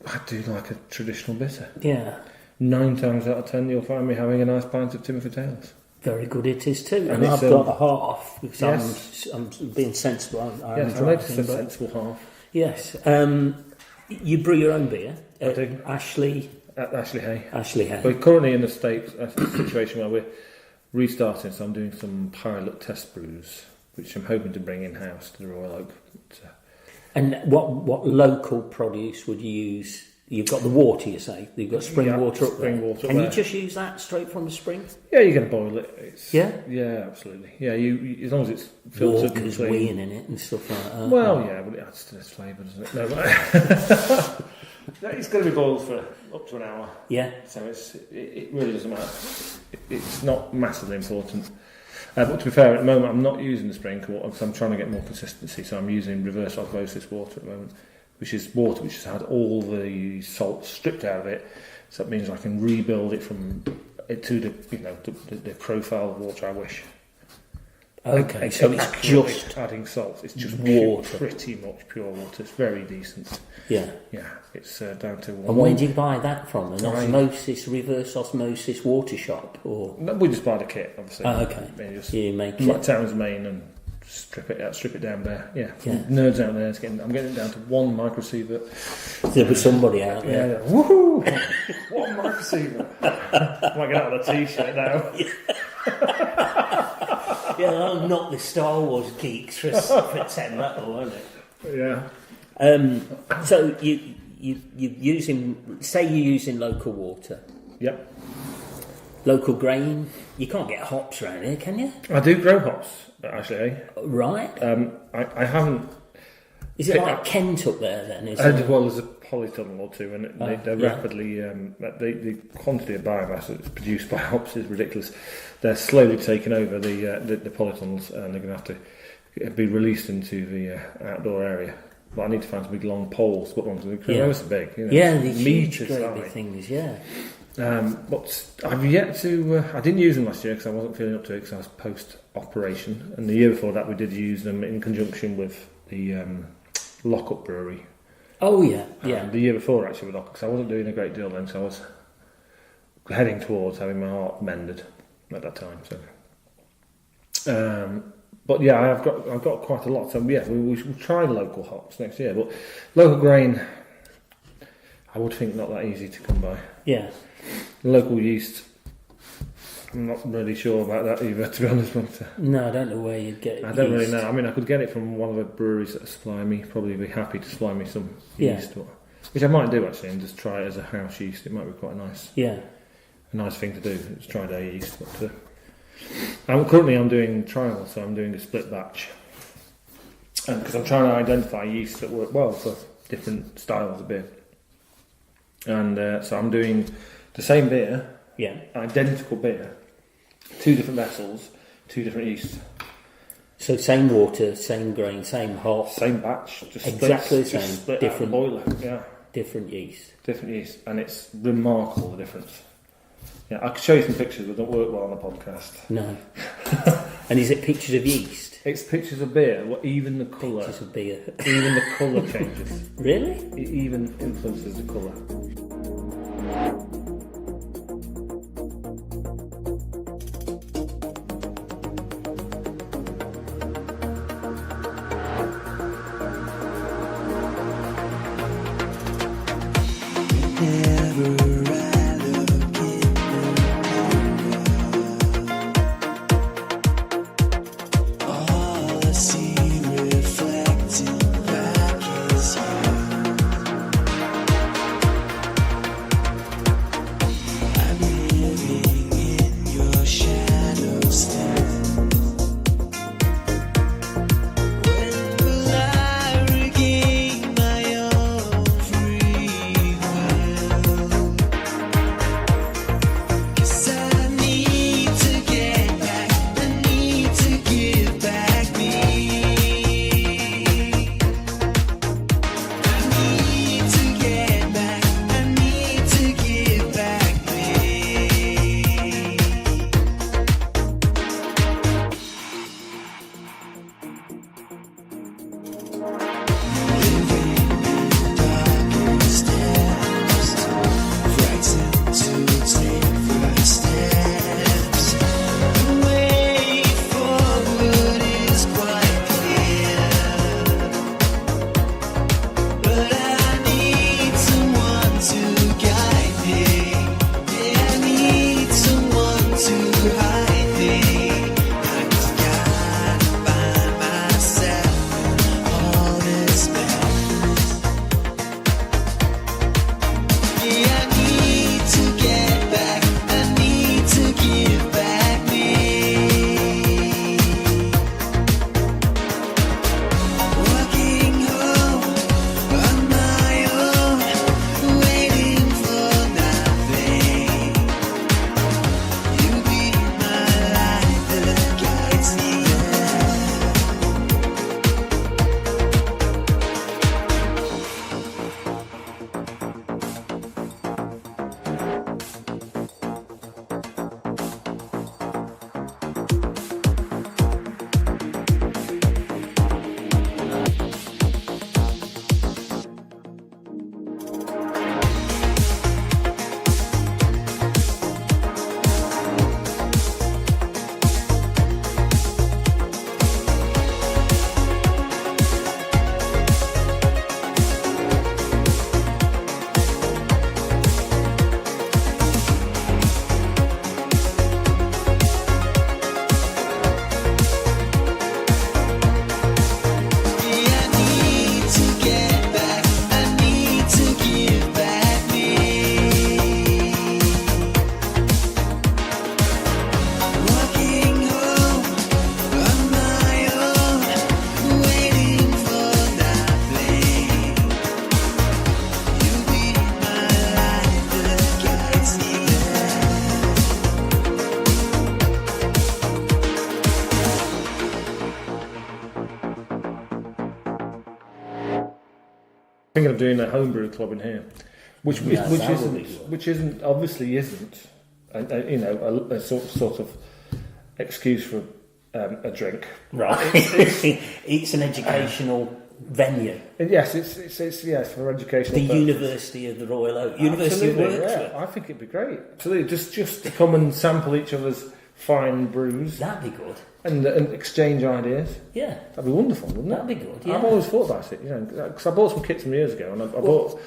I do like a traditional bitter. Yeah. 9 times out of 10, you'll find me having a nice pint of Timothy Tales. Very good it is too. And it's, I've got a half because yes. I'm being sensible. Yes, I noticed a sensible half. Yes. You brew your own beer. I do. Ashley Hay. Ashley Hay. We're currently in a situation where we're restarting, so I'm doing some pilot test brews, which I'm hoping to bring in-house to the Royal Oak. And what local produce would you use? You've got the water, you say. You've got spring water up there. Water Can up you there. just use that straight from the spring? Yeah, you're going to boil it. Yeah? Yeah, absolutely. Yeah, you as long as it's filtered Walker's and clean. wheat in it and stuff like that. Well, yeah, but it adds to its flavour, doesn't it? No, but it's going to be boiled for up to an hour. Yeah. So it really doesn't matter. It's not massively important. But to be fair, at the moment I'm not using the spring water, so I'm trying to get more consistency. So I'm using reverse osmosis water at the moment, which is water which has had all the salt stripped out of it. So that means I can rebuild it from it to the profile of water I wish. Okay, so it's Accurately just adding salt. It's just water. pretty much pure water. It's very decent. yeah. Yeah, it's down to one. And where do you buy that from? An reverse osmosis water shop, or? No, we just buy the kit, obviously. Oh, okay. Just You make like it. Towns Main and strip it down bare. Yeah. Yeah. Nerds out there, I'm getting it down to one microsievert. There'll be somebody out Yeah, there. woohoo! One microsievert. Might get out of the t-shirt now. Yeah, I'm not the Star Wars geeks for 10 metal, won't it? Yeah. So you're using local water, Yep. local grain. You can't get hops around here, can you? I do grow hops, actually. Right. I haven't. Is it like Kent up there then? Is As it? well as a polytunnel or two, and they're yeah. rapidly. The quantity of biomass that's produced by hops is ridiculous. They're slowly taking over the polytunnels, and they're going to have to be released into the outdoor area. But I need to find some big long poles to put on because they're so big. Yeah, these huge meters great high. big things. Yeah. But I've yet to. I didn't use them last year because I wasn't feeling up to it because I was post-operation, and the year before that we did use them in conjunction with the Lockup Brewery. Oh yeah, yeah. The year before actually with Lockup, because I wasn't doing a great deal then, so I was heading towards having my heart mended at that time. So, but yeah, I've got quite a lot. So yeah, we should try local hops next year, but local grain, I would think not that easy to come by. Yeah. Local yeast, I'm not really sure about that either, to be honest. But, No, I don't know where you'd get it. I don't really yeast. know. I mean, I could get it from one of the breweries that supply me. Probably be happy to supply me some yeast, which I might do actually, and just try it as a house yeast. It might be quite nice. Yeah. A nice thing to do. It's try day yeast. But I'm doing trials, so I'm doing a split batch, and because I'm trying to identify yeasts that work well for different styles of beer. And so I'm doing the same beer, identical beer, 2 different vessels, 2 different yeasts. So same water, same grain, same hop, Same batch, just exactly the split, same, just split different out the boiler. Yeah, different yeast. different yeast, and it's remarkable the difference. Yeah, I could show you some pictures, but don't work well on a podcast. No. And is it pictures of yeast? It's pictures of beer. Even the colour, Pictures of beer. even the colour changes. Really? It even influences the colour. thinking of doing a homebrew club in here, which Yeah, which that would be isn't good. which isn't obviously isn't a sort of excuse for a drink. Right. It's an educational venue. And yes, it's yes for educational. The purposes. University of the Royal Oak. University of Absolutely, Wirksworth. yeah. I think it'd be great. Absolutely, just to come and sample each other's fine brews That'd be good. and exchange ideas. Yeah. That'd be wonderful, wouldn't it? That'd be good, yeah. I've always thought about it, because I bought some kit some years ago, and I bought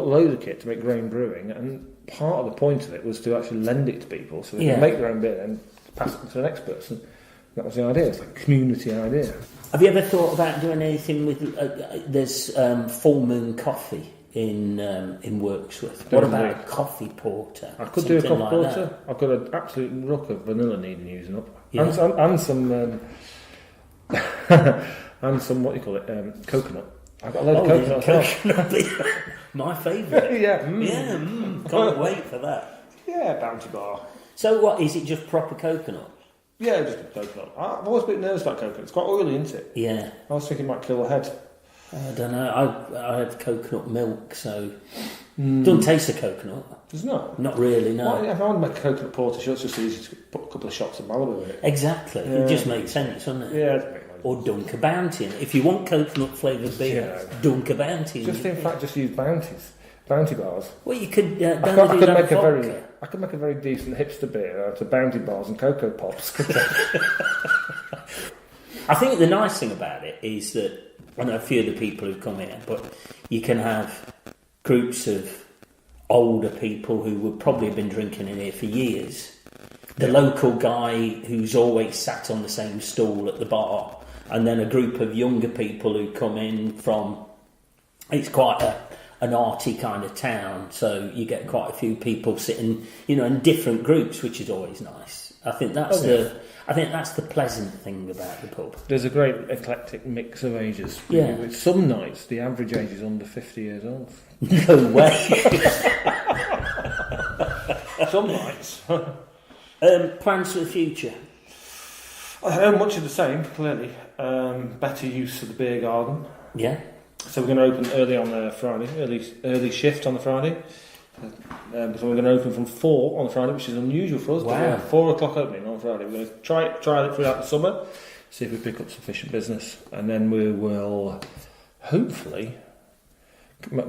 loads of kit to make grain brewing, and part of the point of it was to actually lend it to people so they Yeah. can make their own beer and pass it to the next person. That was the idea. It's like a community idea. Have you ever thought about doing anything with... there's Full Moon Coffee in Wirksworth. What about a coffee porter? I could do a Something coffee like porter. that? I've got an absolute ruck of vanilla needing using up, Yeah. and some and some what do you call it, coconut. I've got a load of coconut as well. coconut. My favourite. Yeah, Yeah, can't wait for that. yeah, Bounty Bar. So what, is it just proper coconut? Yeah, just a coconut. I've always been nervous about coconut. It's quite oily, isn't it? Yeah. I was thinking it might kill the head. I don't know. I had coconut milk, so... Doesn't taste of coconut. It's not. Not really, no. Well, if I want to make a coconut porter, sure, it's just easy to put a couple of shots of Malibu in it. Exactly. It just makes sense, doesn't it? Yeah, it's a bit like- Or dunk a Bounty in it. If you want coconut flavoured beer, Yeah. dunk a Bounty in just it. in fact, just use Bounty bars. Well, you could... I could make a very decent hipster beer out of Bounty bars and Cocoa Pops. I think the nice thing about it is that, I know a few of the people who've come here, but you can have groups of older people who would probably have been drinking in here for years. The local guy who's always sat on the same stool at the bar, and then a group of younger people who come in from... It's quite an arty kind of town, so you get quite a few people sitting, in different groups, which is always nice. I think that's the pleasant thing about the pub. There's a great eclectic mix of ages. Yeah. With some nights, the average age is under 50 years old. No way. Some nights. Plans for the future? I know much of the same, clearly. Better use of the beer garden. Yeah. So we're going to open early on the Friday, early shift on the Friday. So we're going to open from 4 on the Friday, which is unusual for us. Wow. 4 o'clock opening on Friday. We're going to try it throughout the summer, see if we pick up sufficient business, and then we will hopefully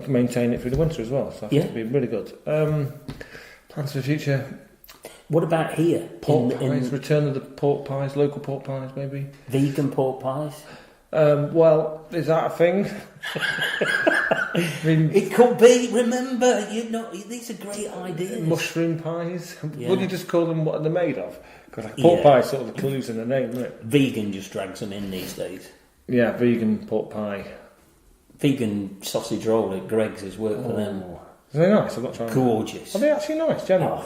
maintain it through the winter as well. So I think it'll be really good. Plans for the future. What about here? Pork pies, return of the pork pies, local pork pies maybe. Vegan pork pies? Well, is that a thing? I mean, It could be, remember, these are great ideas. mushroom pies. Yeah. Would you just call them what they're made of? Because pork pie is sort of clues in the name, isn't it? Vegan just drags them in these days. Yeah, vegan pork pie. Vegan sausage roll at Greg's has worked for them. Are they nice? I've not tried them. Gorgeous. Are they actually nice, generally?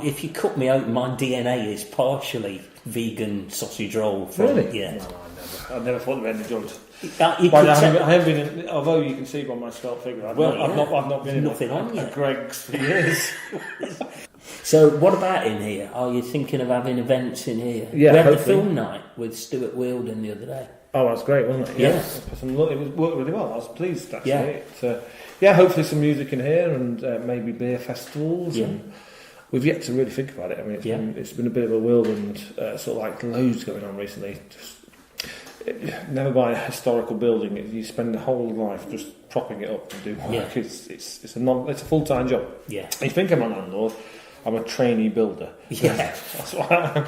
If you cut me open, my DNA is partially vegan sausage roll. Really? Yeah. No, I never thought they were any good. You Well, could I tell- haven't been in, although you can see by my svelte figure, I've not been in Nothing on a yet. Greg's for years. So, what about in here? Are you thinking of having events in here? Yeah, we had the hopefully. film night with Stuart Wheeldon the other day. Oh, that's great, wasn't it? Yeah. It worked really well. I was pleased, actually. Yeah. Hopefully some music in here and maybe beer festivals. Yeah. And we've yet to really think about it. I mean, it's been a bit of a whirlwind, sort of like loads going on recently. Never buy a historical building. You spend the whole life just propping it up and doing work. Yeah. It's a full-time job. Yeah. You think I'm a landlord, I'm a trainee builder. Yeah. That's what I am.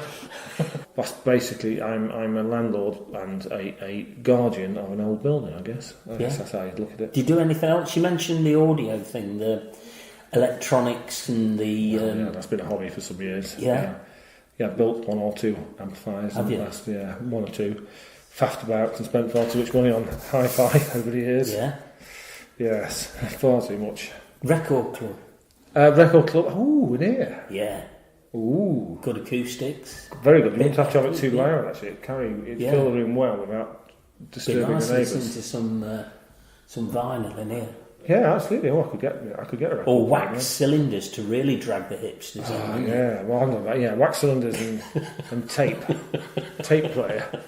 That's basically, I'm a landlord and a guardian of an old building, I guess. I guess that's how you look at it. Do you do anything else? You mentioned the audio thing, the electronics and the... Yeah, that's been a hobby for some years. Yeah. Yeah, I've built 1 or 2 amplifiers Have in you? the last, 1 or 2. Faffed about and spent far too much money on hi-fi over the years. Yeah. Yes, far too much. Record club. Record club. Ooh, in here. Yeah. Ooh, Good acoustics. very good. You don't have to have it too loud, actually. It Yeah. fill the room well without Be disturbing nice the to listen neighbours. to some vinyl in here. Yeah, absolutely. Oh, I could get a record. Or player, wax cylinders to really drag the hipsters in. yeah. wouldn't it? Yeah, well, I'm not about, wax cylinders and tape player.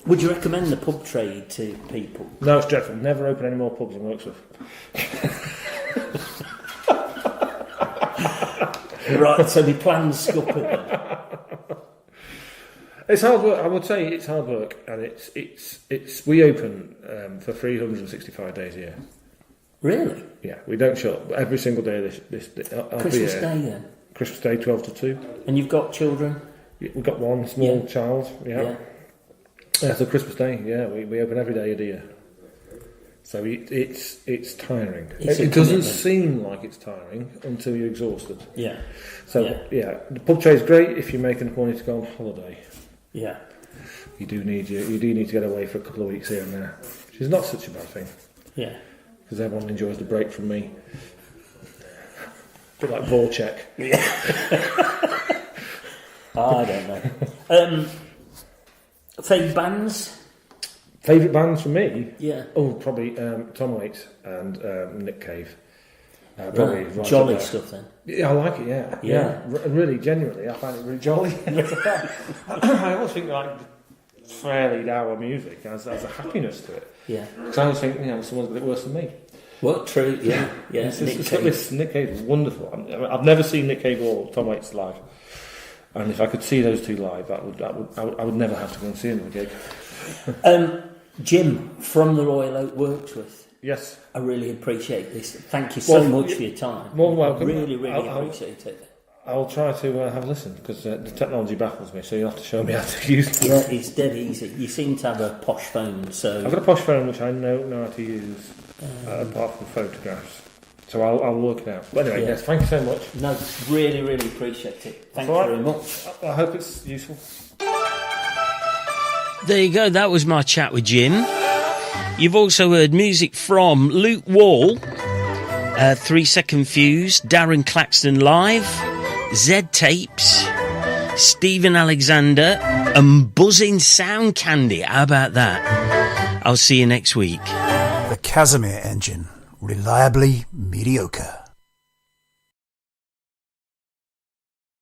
Would you recommend the pub trade to people? No, it's dreadful. Never open any more pubs in Wirksworth. Right, so the plans scuppered then. It's hard work. I would say it's hard work, and it's. We open for 365 days a year. Really? Yeah, we don't shut up every single day. This Christmas Day then. Christmas Day, 12 to 2. And you've got children? We've got one small child. Yeah. Yeah, so Christmas Day. Yeah, we open every day of the year. So it's tiring. It doesn't seem like it's tiring until you're exhausted. Yeah. So yeah, the pub trade's great if you're making a point to go on holiday. Yeah. You do need to get away for a couple of weeks here and there, which is not such a bad thing. Yeah. Because everyone enjoys the break from me. A bit like Vorchek. Yeah. I don't know. Favourite bands? Favourite bands for me? Yeah. Oh, probably Tom Waits and Nick Cave. Probably right jolly up there. stuff then. Yeah, I like it. Yeah. Really, genuinely, I find it really jolly. I always think like fairly dour music has a happiness to it. Yeah. Because I always think someone's a bit worse than me. What? True. Yeah. Yeah. Nick Cave is wonderful. I've never seen Nick Cave or Tom Waits live, and if I could see those two live, I would never have to go and see them again. Jim from the Royal Oak Wirksworth. Yes. I really appreciate this. Thank you so much for your time. More than welcome. Really appreciate it. I'll try to have a listen, because the technology baffles me, so you'll have to show me how to use it. Yeah, it's dead easy. You seem to have a posh phone, so... I've got a posh phone which I know how to use, apart from photographs. So I'll work it out. But anyway, yes, thank you so much. No, really appreciate it. Thank you very much. I hope it's useful. There you go, that was my chat with Jim. You've also heard music from Luke Wall, 3 Second Fuse, Darren Claxton Live, Zed Tapes, Stephen Alexander, and Buzzing Sound Candy. How about that? I'll see you next week. The Casimir engine, reliably mediocre.